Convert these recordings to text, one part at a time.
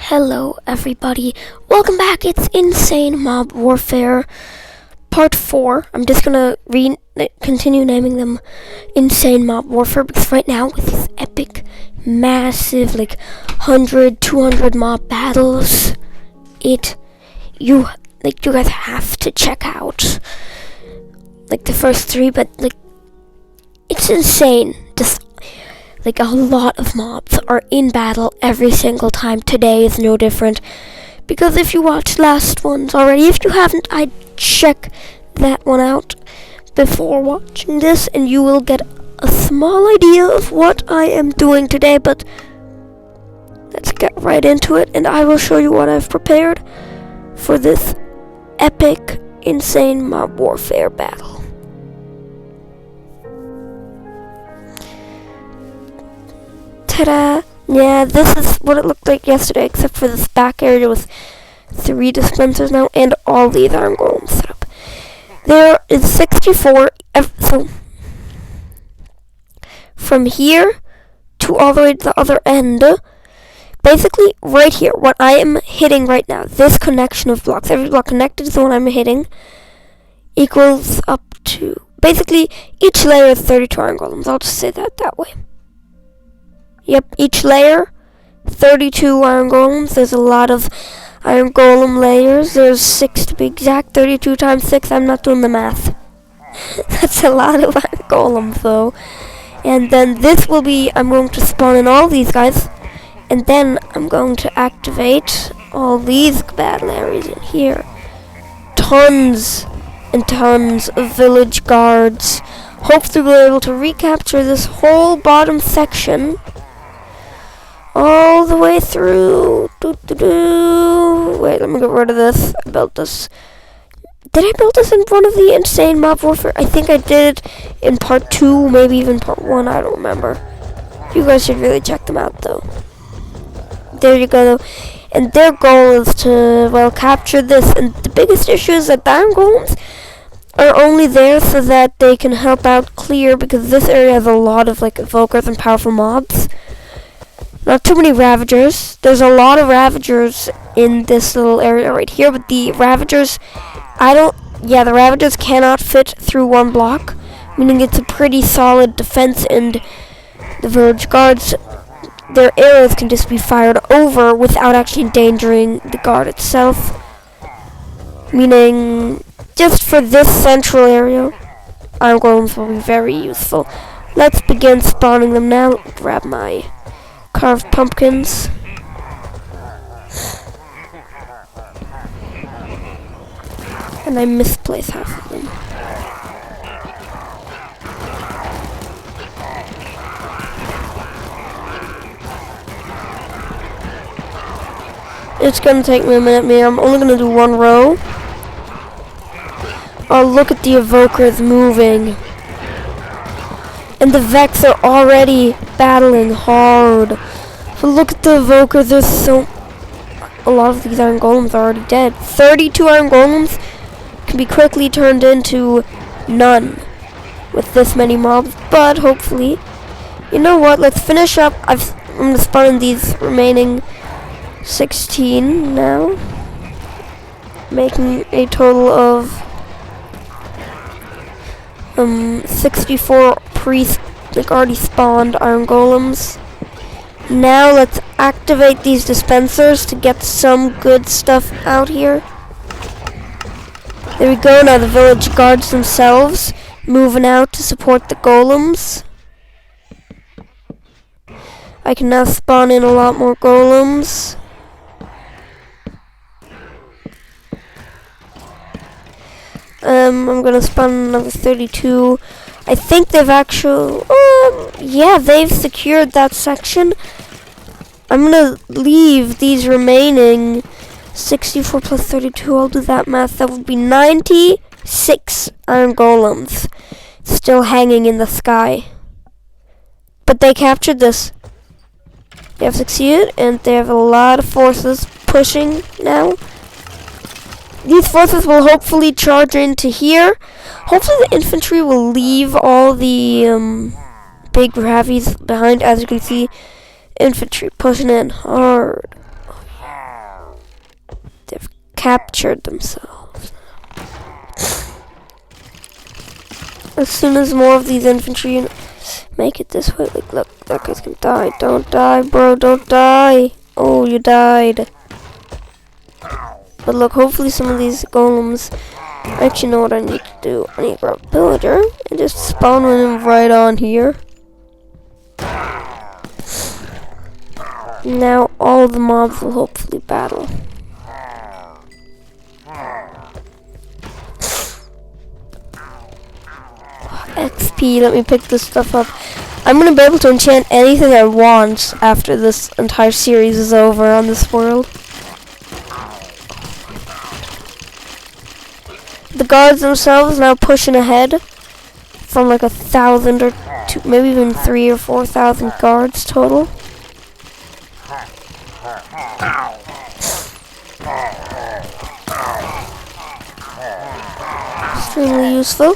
Hello everybody, welcome back. It's Insane Mob Warfare Part 4. I'm just gonna continue naming them Insane Mob Warfare because right now with these epic, massive, 100, 200 mob battles, you guys have to check out the first 3, but it's insane. Just a lot of mobs are in battle every single time. Today is no different. Because if you watched last ones already, if you haven't, I'd check that one out before watching this, and you will get a small idea of what I am doing today. But let's get right into it, and I will show you what I've prepared for this epic, insane mob warfare battle. Ta-da! Yeah, this is what it looked like yesterday, except for this back area with 3 dispensers now, and all these iron golems set up. There is 64, so from here to all the way to the other end, basically right here, what I am hitting right now, this connection of blocks, every block connected to the one I'm hitting, equals up to, basically, each layer is 32 iron golems. I'll just say that way. Yep, each layer, 32 iron golems. There's a lot of iron golem layers. There's 6 to be exact. 32 times 6, I'm not doing the math. That's a lot of iron golems, though. And then this will be, I'm going to spawn in all these guys. And then I'm going to activate all these battle areas in here. Tons and tons of village guards. Hopefully we'll be able to recapture this whole bottom section all the way through. Wait, let me get rid of this. I built this. Did I build this in one of the Insane Mob Warfare? I think I did it in part 2, maybe even part 1. I don't remember. You guys should really check them out, though. There you go. And their goal is to, capture this. And the biggest issue is that the iron golems are only there so that they can help out clear, because this area has a lot of evokers and powerful mobs. Not too many Ravagers. There's a lot of Ravagers in this little area right here, but the Ravagers, the Ravagers cannot fit through one block, meaning it's a pretty solid defense, and the village guards, their arrows can just be fired over without actually endangering the guard itself. Meaning, just for this central area, iron golems will be very useful. Let's begin spawning them now. Grab my carved pumpkins. And I misplaced half of them. It's gonna take me a minute, I'm only gonna do 1 row. Oh, look at the evokers moving. And the Vex are already battling hard. But look at the evoker, a lot of these iron golems are already dead. 32 iron golems can be quickly turned into none with this many mobs, but hopefully, you know what, let's finish up. I'm gonna spawn in these remaining 16 now, making a total of 64 already spawned iron golems. Now let's activate these dispensers to get some good stuff out here. There we go. Now the village guards themselves moving out to support the golems. I can now spawn in a lot more golems. I'm gonna spawn another 32. I think they've actually, they've secured that section. I'm gonna leave these remaining 64 plus 32. I'll do that math. That would be 96 iron golems still hanging in the sky. But they captured this. They have succeeded, and they have a lot of forces pushing now. These forces will hopefully charge into here. Hopefully the infantry will leave all the big Ravies behind. As you can see, infantry pushing in hard. captured themselves. As soon as more of these infantry units make it this way, like, look, that guy's gonna die. Don't die, bro, don't die. Oh, you died. But look, hopefully some of these golems actually know what I need to do. I need to grab a pillager and just spawn him right on here. Now all the mobs will hopefully battle. XP, let me pick this stuff up. I'm gonna be able to enchant anything I want after this entire series is over on this world. The guards themselves now pushing ahead from like 1,000 or two, maybe even 3,000 or 4,000 guards total. Extremely useful.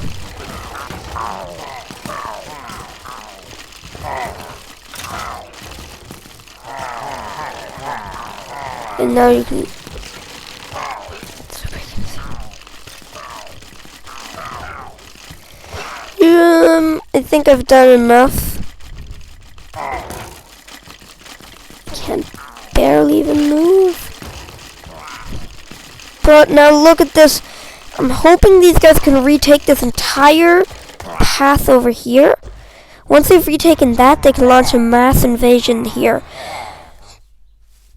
And now you can. I think I've done enough. Can't barely even move. But now look at this. I'm hoping these guys can retake this entire path over here. Once they've retaken that, they can launch a mass invasion here.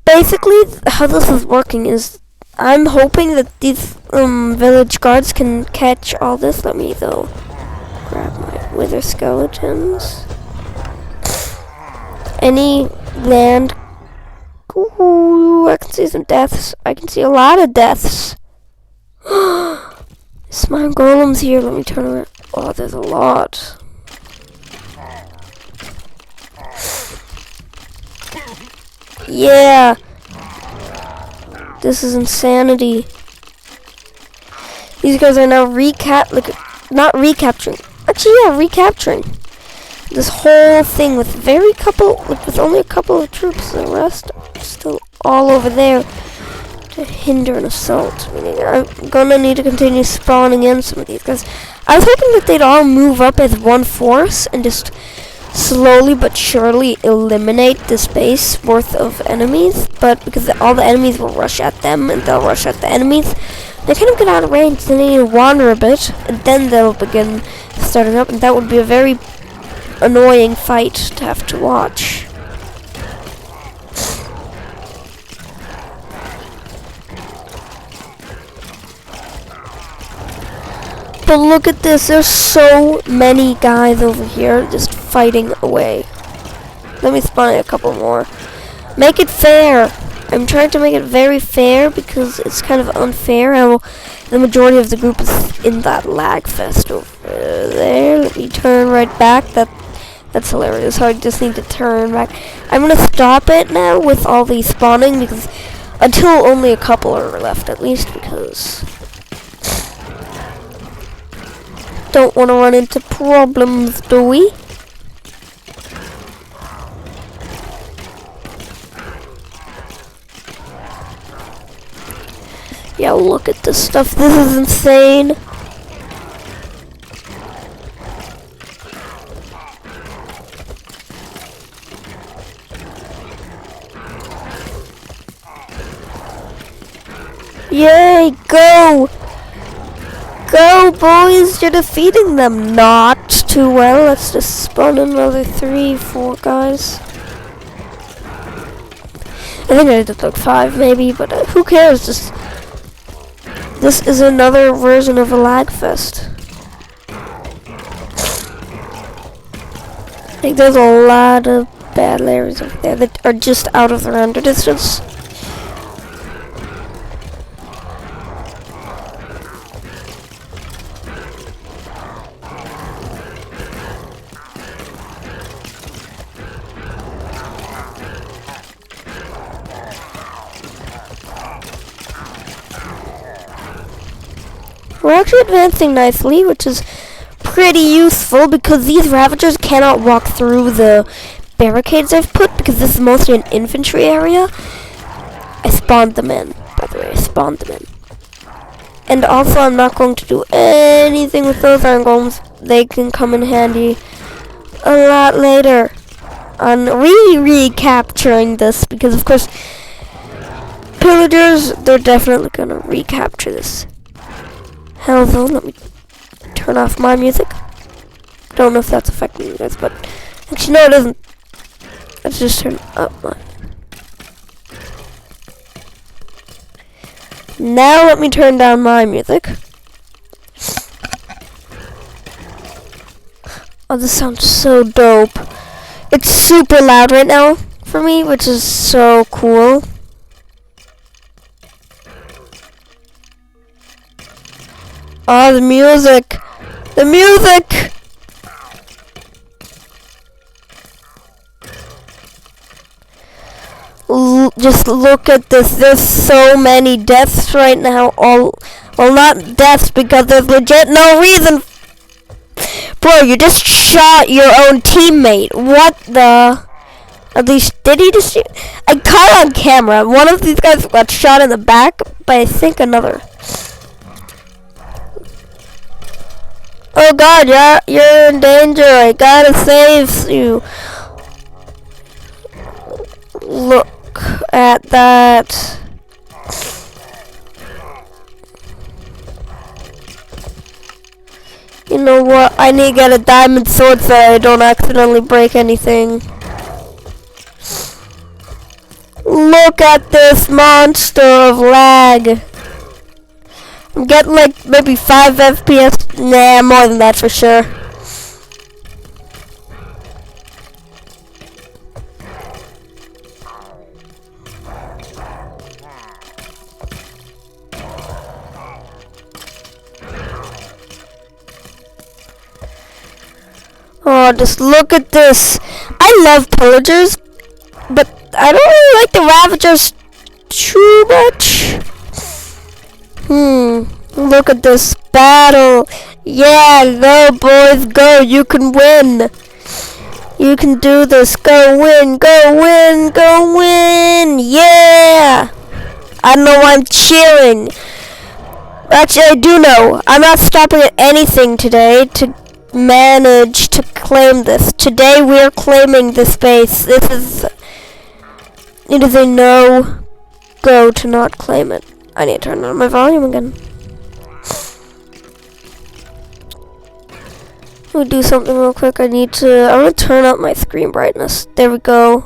Basically, how this is working is I'm hoping that these village guards can catch all this. Let me, though, grab my wither skeletons. Any land. Ooh, I can see some deaths. I can see a lot of deaths. Smile golems here. Let me turn around. Oh, there's a lot. Yeah. This is insanity. These guys are now not recapturing. Actually, yeah, recapturing this whole thing with with only a couple of troops. The rest are still all over there to hinder an assault. Meaning I'm gonna need to continue spawning in some of these guys. I was hoping that they'd all move up as one force and just slowly but surely eliminate this base worth of enemies, but because all the enemies will rush at them and they'll rush at the enemies, they kind of get out of range. Then they need to wander a bit, and then they'll begin starting up, and that would be a very annoying fight to have to watch. But look at this, there's so many guys over here just fighting away. Let me spawn a couple more. Make it fair. I'm trying to make it very fair because it's kind of unfair how the majority of the group is in that lag fest over there. Let me turn right back. That's hilarious. So I just need to turn back. I'm gonna stop it now with all the spawning because until only a couple are left at least, because don't want to run into problems, do we? Yeah, look at this stuff. This is insane. Yay, go! Go, boys, you're defeating them. Not too well. Let's just spawn another 3, 4 guys. I think I did like 5 maybe, but who cares? This is another version of a lag fest. I think there's a lot of battle areas over there that are just out of the render distance. We're actually advancing nicely, which is pretty useful because these Ravagers cannot walk through the barricades I've put because this is mostly an infantry area. I spawned them in, by the way. I spawned them in. And also, I'm not going to do anything with those iron golems. They can come in handy a lot later on recapturing this, because of course pillagers, they're definitely gonna recapture this. Hell though, let me turn off my music. Don't know if that's affecting you guys, but actually no, it doesn't. Let's just turn up mine. Now let me turn down my music. Oh, this sounds so dope. It's super loud right now for me, which is so cool. Oh, the music! The music! Just look at this. There's so many deaths right now. Well, not deaths, because there's legit no reason. Bro, you just shot your own teammate. What the? At least, did he just shoot? I caught on camera. One of these guys got shot in the back by, I think, another. Oh god, you're in danger. I gotta save you. Look at that. You know what? I need to get a diamond sword so I don't accidentally break anything. Look at this monster of lag. I'm getting like maybe 5 FPS. Nah, more than that for sure. Oh, just look at this. I love pillagers, but I don't really like the ravagers too much. Look at this battle. Yeah, go boys, go. You can win. You can do this. Go win, go win, go win. Yeah. I don't know why I'm cheering. Actually, I do know. I'm not stopping at anything today to manage to claim this. Today we are claiming this base. It is a no-go to not claim it. I need to turn on my volume again. Let me do something real quick. I'm gonna turn up my screen brightness. There we go.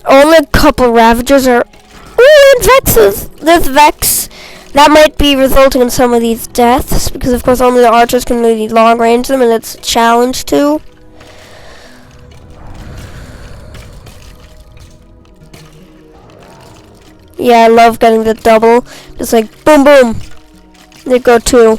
Only a couple Ravagers are... Ooh, and Vexes! There's Vex. That might be resulting in some of these deaths, because of course only the archers can really long range them, and it's a challenge too. Yeah, I love getting the double. Just like, boom, boom. There go two.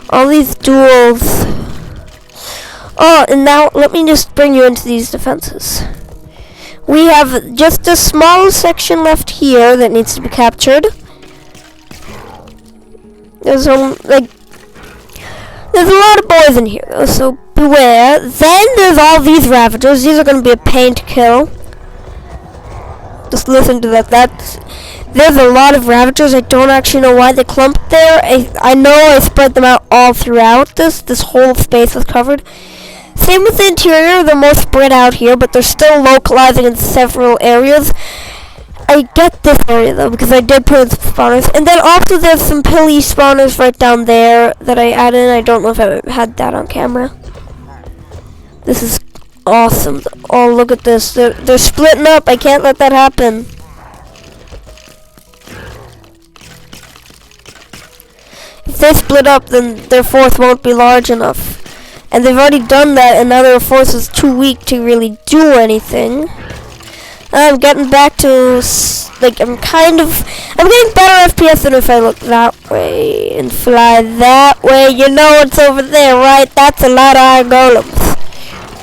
All these duels. Oh, and now let me just bring you into these defenses. We have just a small section left here that needs to be captured. There's a lot of boys in here though, so beware. Then there's all these Ravagers. These are going to be a pain to kill. Just listen to that. There's a lot of Ravagers. I don't actually know why they clumped there. I know I spread them out all throughout this whole space was covered. Same with the interior. They're more spread out here, but they're still localizing in several areas. I get this area though, because I did put in some spawners. And then also there's some pilly spawners right down there that I added in. I don't know if I had that on camera. This is awesome. Oh, look at this. They're splitting up. I can't let that happen. If they split up, then their force won't be large enough. And they've already done that, and now their force is too weak to really do anything. I'm getting back to, like, I'm getting better FPS than if I look that way and fly that way. You know what's over there, right? That's a lot of iron golems.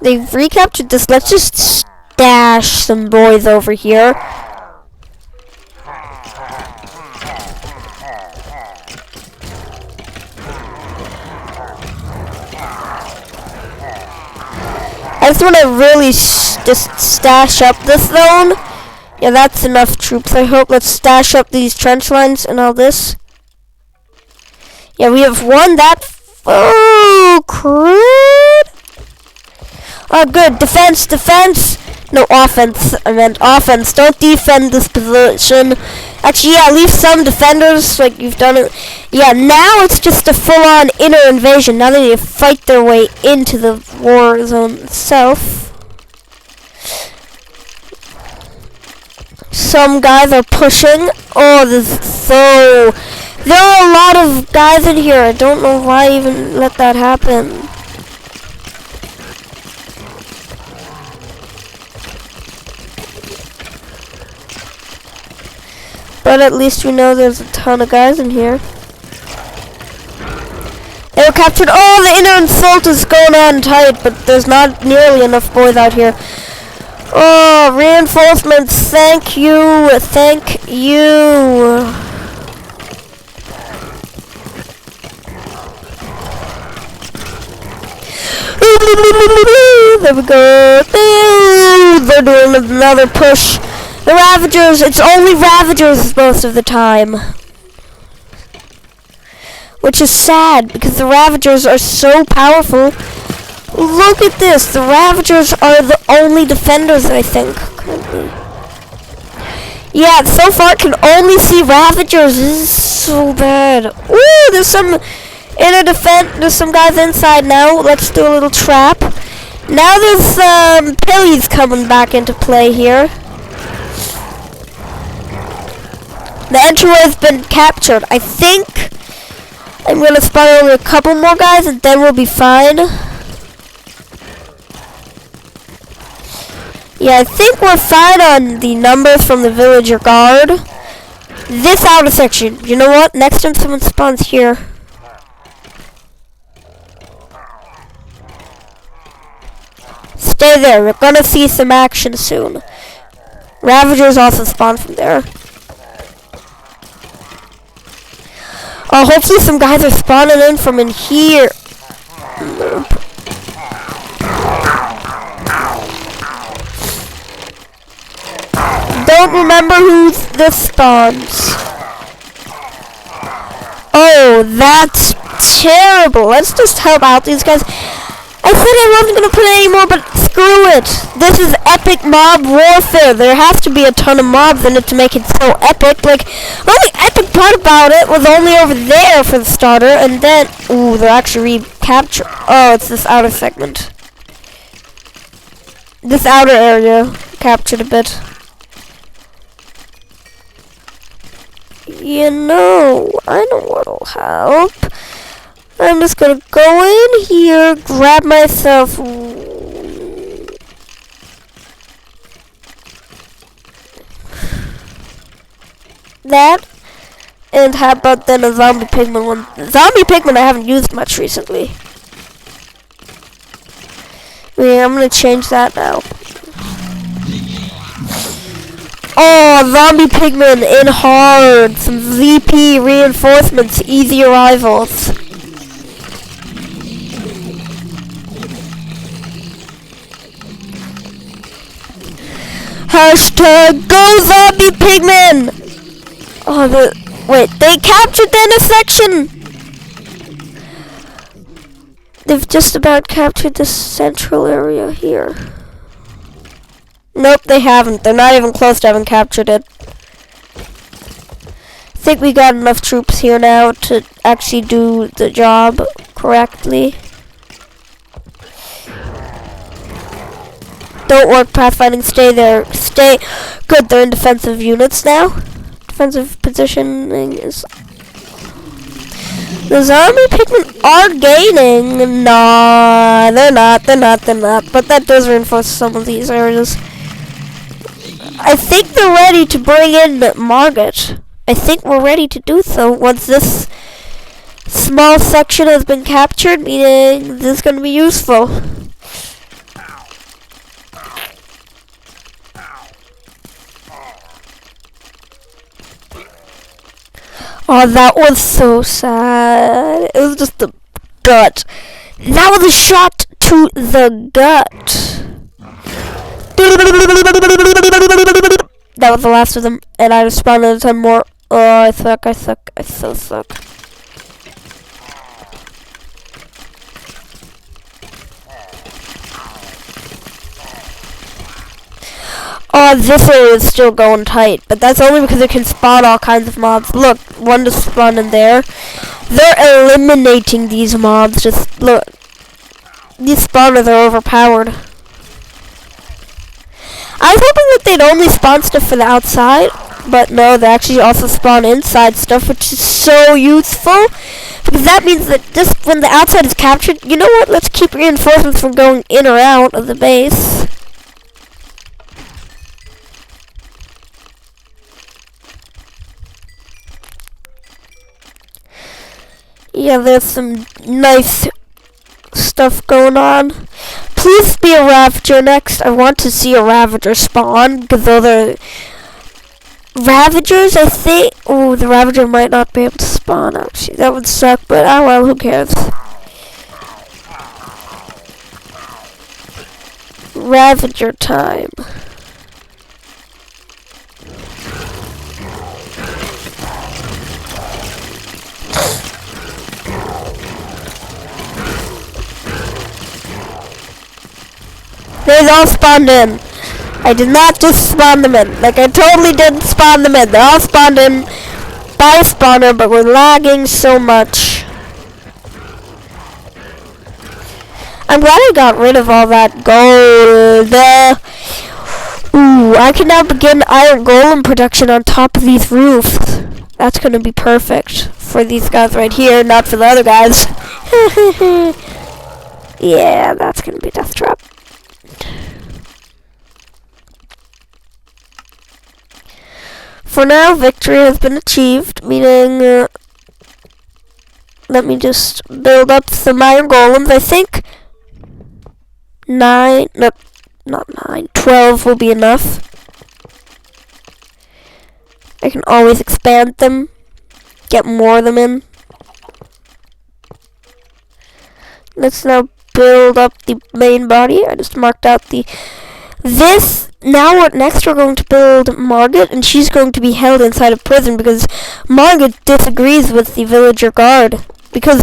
They've recaptured this. Let's just stash some boys over here. I just want to really just stash up this zone. Yeah, that's enough troops, I hope. Let's stash up these trench lines and all this. Yeah, we have won that. Oh, crud. Oh, good. Defense, defense. No, offense. I meant offense. Don't defend this position. Actually, yeah, leave some defenders like you've done it. Yeah, now it's just a full-on inner invasion. Now they need to fight their way into the war zone itself. Some guys are pushing. Oh, there are a lot of guys in here. I don't know why I even let that happen. But at least we know there's a ton of guys in here. They were captured. Oh, the inner assault is going on tight, but there's not nearly enough boys out here. Oh, reinforcements, thank you, thank you. There we go. They're doing another push. The Ravagers, it's only Ravagers most of the time. Which is sad, because the Ravagers are so powerful. Look at this, the Ravagers are the only defenders, I think, currently. Yeah, so far I can only see Ravagers. This is so bad. Ooh, there's some inner defense, there's some guys inside now. Let's do a little trap. Now there's Pillies coming back into play here. The entryway has been captured. I think I'm going to spawn only a couple more guys and then we'll be fine. Yeah, I think we're fine on the numbers from the villager guard. This outer section. You know what? Next time someone spawns here. Stay there. We're going to see some action soon. Ravagers also spawn from there. Oh, hopefully some guys are spawning in from in here. Don't remember who this spawns. Oh, that's terrible. Let's just help out these guys. I said I wasn't going to play anymore, but screw it. This is epic mob warfare. There has to be a ton of mobs in it to make it so epic. Like, the only epic part about it was only over there for the starter, and then... Ooh, they're actually recaptured. Oh, it's this outer segment. This outer area captured a bit. You know, I know what'll help. I'm just gonna go in here, grab myself that, and how about then a zombie pigman one? Zombie pigman I haven't used much recently. Yeah, I'm gonna change that now. Oh, zombie pigmen in hard. Some VP reinforcements, easy arrivals. Hashtag go zombie pigmen! Oh, wait, they captured the intersection! They've just about captured the central area here. Nope, they haven't. They're not even close to having captured it. I think we got enough troops here now to actually do the job correctly. Don't work pathfinding, stay there. Stay. Good, they're in defensive units now. Defensive positioning is... The zombie pigmen are gaining. Nah, they're not. But that does reinforce some of these areas. I think they're ready to bring in Margit. I think we're ready to do so once this small section has been captured, meaning this is going to be useful. Oh, that was so sad. It was just the gut. That was a shot to the gut. That was the last of them, and I responded 10 more. Oh, I suck, I so suck. Oh, this area is still going tight, but that's only because it can spawn all kinds of mobs. Look, one just spawned in there. They're eliminating these mobs. Just look. These spawners are overpowered. I was hoping that they'd only spawn stuff for the outside, but no, they actually also spawn inside stuff, which is so useful. Because that means that just when the outside is captured, you know what? Let's keep reinforcements from going in or out of the base. Yeah, there's some nice stuff going on. Please be a Ravager next. I want to see a Ravager spawn, because those are Ravagers, I think. Oh, the Ravager might not be able to spawn, actually. That would suck, but oh well, who cares? Ravager time. They all spawned in. I did not just spawn them in. Like, I totally didn't spawn them in. They all spawned in by a spawner, but we're lagging so much. I'm glad I got rid of all that gold. Ooh, I can now begin iron golem production on top of these roofs. That's gonna be perfect for these guys right here, not for the other guys. Yeah, that's gonna be death trap. For now, victory has been achieved, meaning, let me just build up some iron golems. I think 12 will be enough. I can always expand them, get more of them in. Let's now build up the main body. I just marked out now next we're going to build Margaret, and she's going to be held inside a prison because Margaret disagrees with the villager guard. Because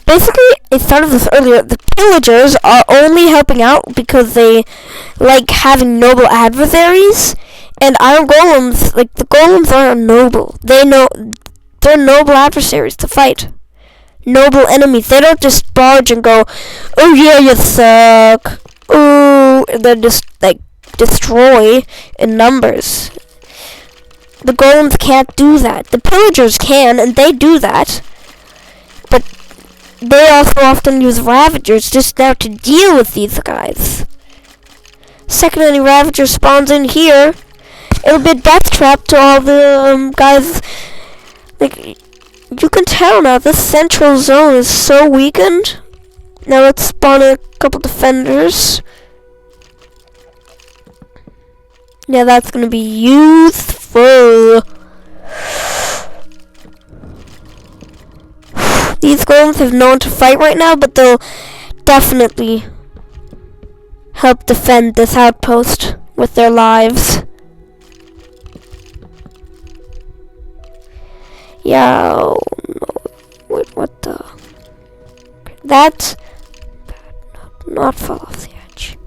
basically, I thought of this earlier, the pillagers are only helping out because they like having noble adversaries, and iron golems, like the golems aren't noble. They're noble adversaries to fight. Noble enemies. They don't just barge and go, oh yeah, you suck. Ooh, and then just like destroy in numbers. The golems can't do that. The pillagers can, and they do that. But they also often use Ravagers just now to deal with these guys. Second any Ravager spawns in here, it'll be a death trap to all the guys. Like, you can tell now, this central zone is so weakened. Now let's spawn a couple defenders. Yeah, that's gonna be useful. These golems have no one to fight right now, but they'll definitely help defend this outpost with their lives. Yeah, oh, no. Wait, what the? That's not fall off the edge.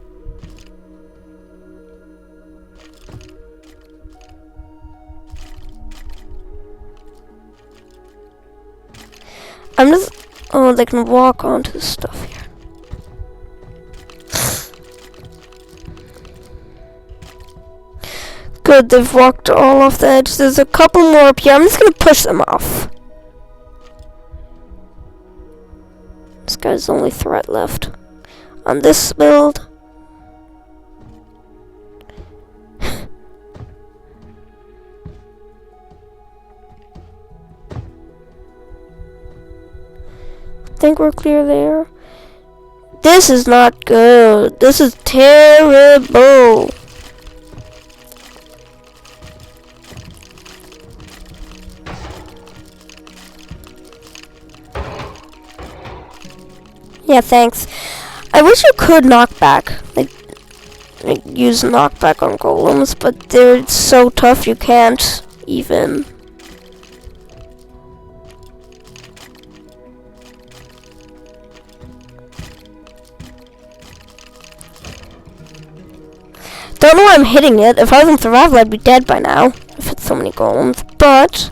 I'm just, oh, they can walk onto the stuff here. Good, they've walked all off the edge. There's a couple more up here. I'm just gonna push them off. This guy's the only threat left on this build. Think we're clear there. This is not good. This is terrible. Yeah, thanks. I wish you could knock back. Like, use knockback on golems, but they're so tough you can't even. Don't know why I'm hitting it. If I was in survival, I'd be dead by now. I've hit so many golems, but